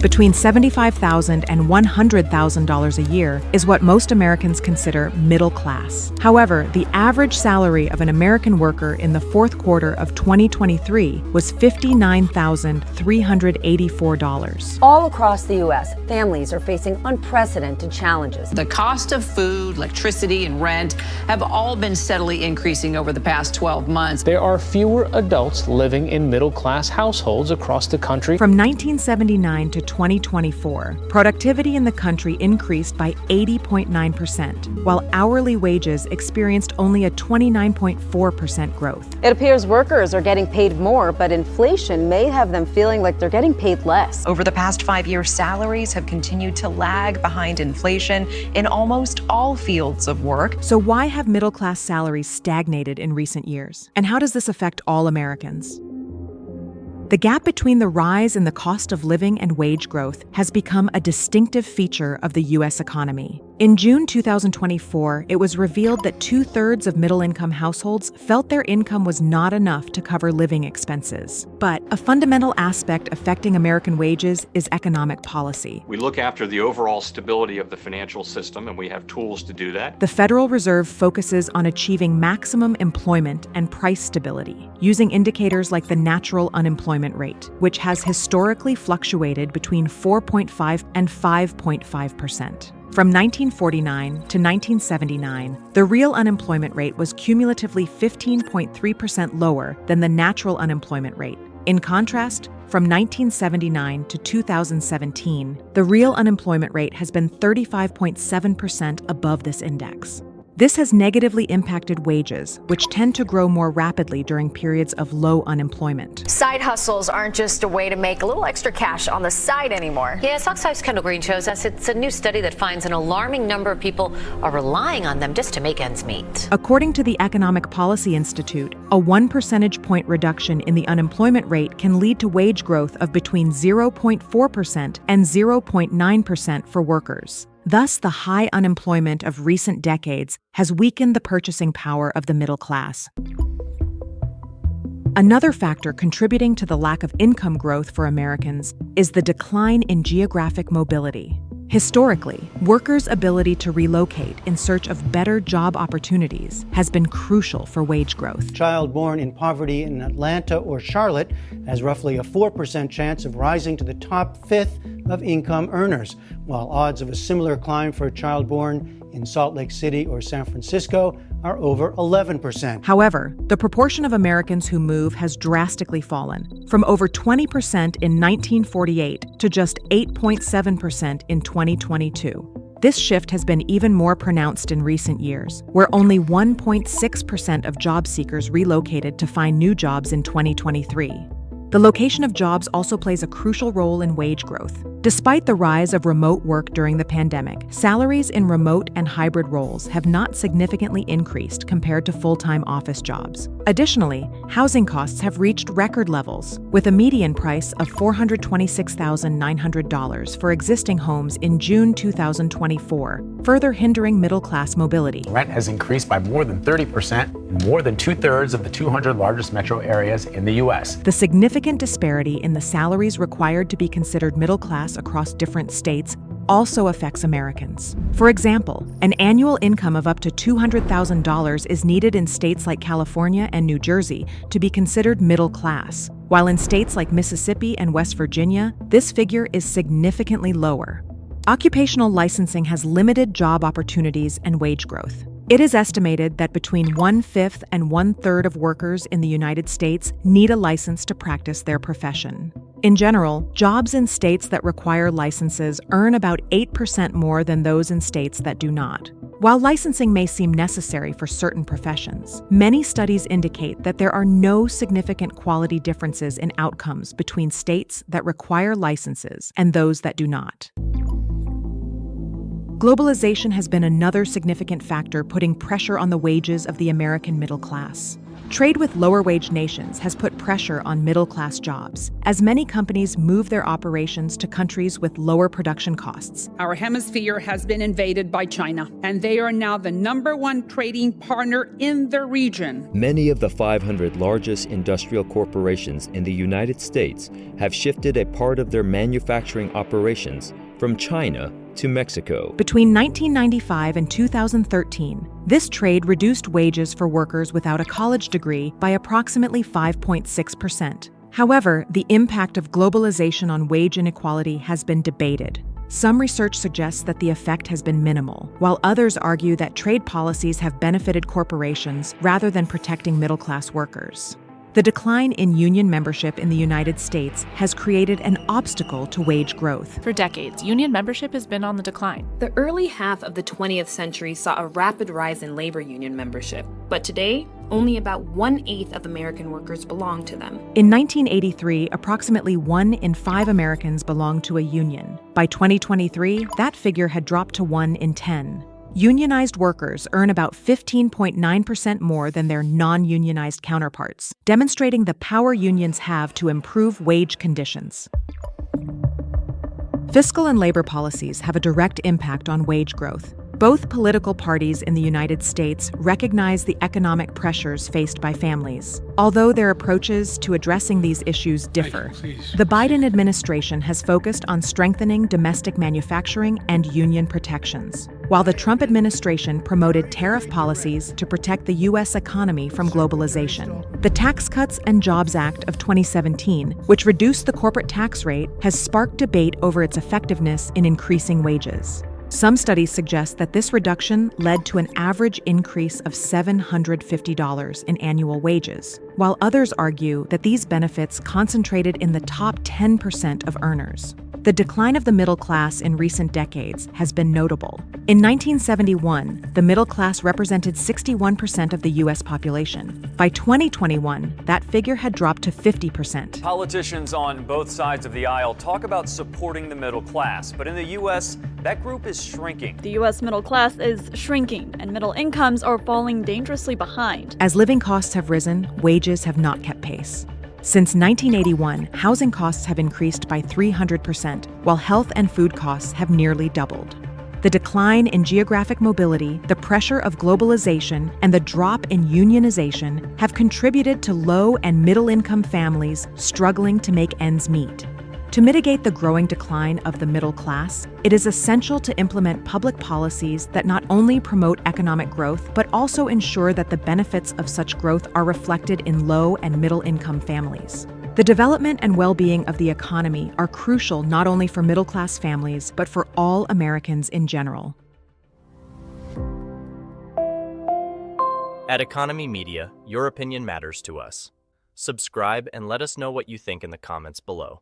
Between $75,000 and $100,000 a year is what most Americans consider middle class. However, the average salary of an American worker in the fourth quarter of 2023 was $59,384. All across the U.S., families are facing unprecedented challenges. The cost of food, electricity, and rent have all been steadily increasing over the past 12 months. There are fewer adults living in middle-class households across the country. From 1979 to 2024, productivity in the country increased by 80.9%, while hourly wages experienced only a 29.4% growth. It appears workers are getting paid more, but inflation may have them feeling like they're getting paid less. Over the past 5 years, salaries have continued to lag behind inflation in almost all fields of work. So why have middle-class salaries stagnated in recent years? And how does this affect all Americans? The gap between the rise in the cost of living and wage growth has become a distinctive feature of the U.S. economy. In June 2024, it was revealed that 2/3 of middle-income households felt their income was not enough to cover living expenses. But a fundamental aspect affecting American wages is economic policy. We look after the overall stability of the financial system, and we have tools to do that. The Federal Reserve focuses on achieving maximum employment and price stability, using indicators like the natural unemployment rate, which has historically fluctuated between 4.5% and 5.5%. From 1949 to 1979, the real unemployment rate was cumulatively 15.3% lower than the natural unemployment rate. In contrast, from 1979 to 2017, the real unemployment rate has been 35.7% above this index. This has negatively impacted wages, which tend to grow more rapidly during periods of low unemployment. Side hustles aren't just a way to make a little extra cash on the side anymore. Yeah, Fox 5's Kendall Green shows us it's a new study that finds an alarming number of people are relying on them just to make ends meet. According to the Economic Policy Institute, a 1 percentage point reduction in the unemployment rate can lead to wage growth of between 0.4% and 0.9% for workers. Thus, the high unemployment of recent decades has weakened the purchasing power of the middle class. Another factor contributing to the lack of income growth for Americans is the decline in geographic mobility. Historically, workers' ability to relocate in search of better job opportunities has been crucial for wage growth. A child born in poverty in Atlanta or Charlotte has roughly a 4% chance of rising to the top fifth of income earners, while odds of a similar climb for a child born in Salt Lake City or San Francisco are over 11%. However, the proportion of Americans who move has drastically fallen, from over 20% in 1948 to just 8.7% in 2022. This shift has been even more pronounced in recent years, where only 1.6% of job seekers relocated to find new jobs in 2023. The location of jobs also plays a crucial role in wage growth. Despite the rise of remote work during the pandemic, salaries in remote and hybrid roles have not significantly increased compared to full-time office jobs. Additionally, housing costs have reached record levels, with a median price of $426,900 for existing homes in June 2024, further hindering middle-class mobility. Rent has increased by more than 30% in more than 2/3 of the 200 largest metro areas in the U.S. The significant disparity in the salaries required to be considered middle class across different states also affects Americans. For example, an annual income of up to $200,000 is needed in states like California and New Jersey to be considered middle class, while in states like Mississippi and West Virginia, this figure is significantly lower. Occupational licensing has limited job opportunities and wage growth. It is estimated that between 1/5 and 1/3 of workers in the United States need a license to practice their profession. In general, jobs in states that require licenses earn about 8% more than those in states that do not. While licensing may seem necessary for certain professions, many studies indicate that there are no significant quality differences in outcomes between states that require licenses and those that do not. Globalization has been another significant factor putting pressure on the wages of the American middle class. Trade with lower-wage nations has put pressure on middle-class jobs, as many companies move their operations to countries with lower production costs. Our hemisphere has been invaded by China, and they are now the #1 trading partner in the region. Many of the 500 largest industrial corporations in the United States have shifted a part of their manufacturing operations from China to Mexico. Between 1995 and 2013, this trade reduced wages for workers without a college degree by approximately 5.6%. However, the impact of globalization on wage inequality has been debated. Some research suggests that the effect has been minimal, while others argue that trade policies have benefited corporations rather than protecting middle-class workers. The decline in union membership in the United States has created an obstacle to wage growth. For decades, union membership has been on the decline. The early half of the 20th century saw a rapid rise in labor union membership, but today, only about 1/8 of American workers belong to them. In 1983, approximately 1 in 5 Americans belonged to a union. By 2023, that figure had dropped to 1 in 10. Unionized workers earn about 15.9% more than their non-unionized counterparts, demonstrating the power unions have to improve wage conditions. Fiscal and labor policies have a direct impact on wage growth. Both political parties in the United States recognize the economic pressures faced by families. Although their approaches to addressing these issues differ, the Biden administration has focused on strengthening domestic manufacturing and union protections, while the Trump administration promoted tariff policies to protect the U.S. economy from globalization. The Tax Cuts and Jobs Act of 2017, which reduced the corporate tax rate, has sparked debate over its effectiveness in increasing wages. Some studies suggest that this reduction led to an average increase of $750 in annual wages, while others argue that these benefits concentrated in the top 10% of earners. The decline of the middle class in recent decades has been notable. In 1971, the middle class represented 61% of the U.S. population. By 2021, that figure had dropped to 50%. Politicians on both sides of the aisle talk about supporting the middle class, but in the U.S., that group is shrinking. The U.S. middle class is shrinking, and middle incomes are falling dangerously behind. As living costs have risen, wages have not kept pace. Since 1981, housing costs have increased by 300%, while health and food costs have nearly doubled. The decline in geographic mobility, the pressure of globalization, and the drop in unionization have contributed to low and middle-income families struggling to make ends meet. To mitigate the growing decline of the middle class, it is essential to implement public policies that not only promote economic growth, but also ensure that the benefits of such growth are reflected in low and middle-income families. The development and well-being of the economy are crucial not only for middle-class families, but for all Americans in general. At Economy Media, your opinion matters to us. Subscribe and let us know what you think in the comments below.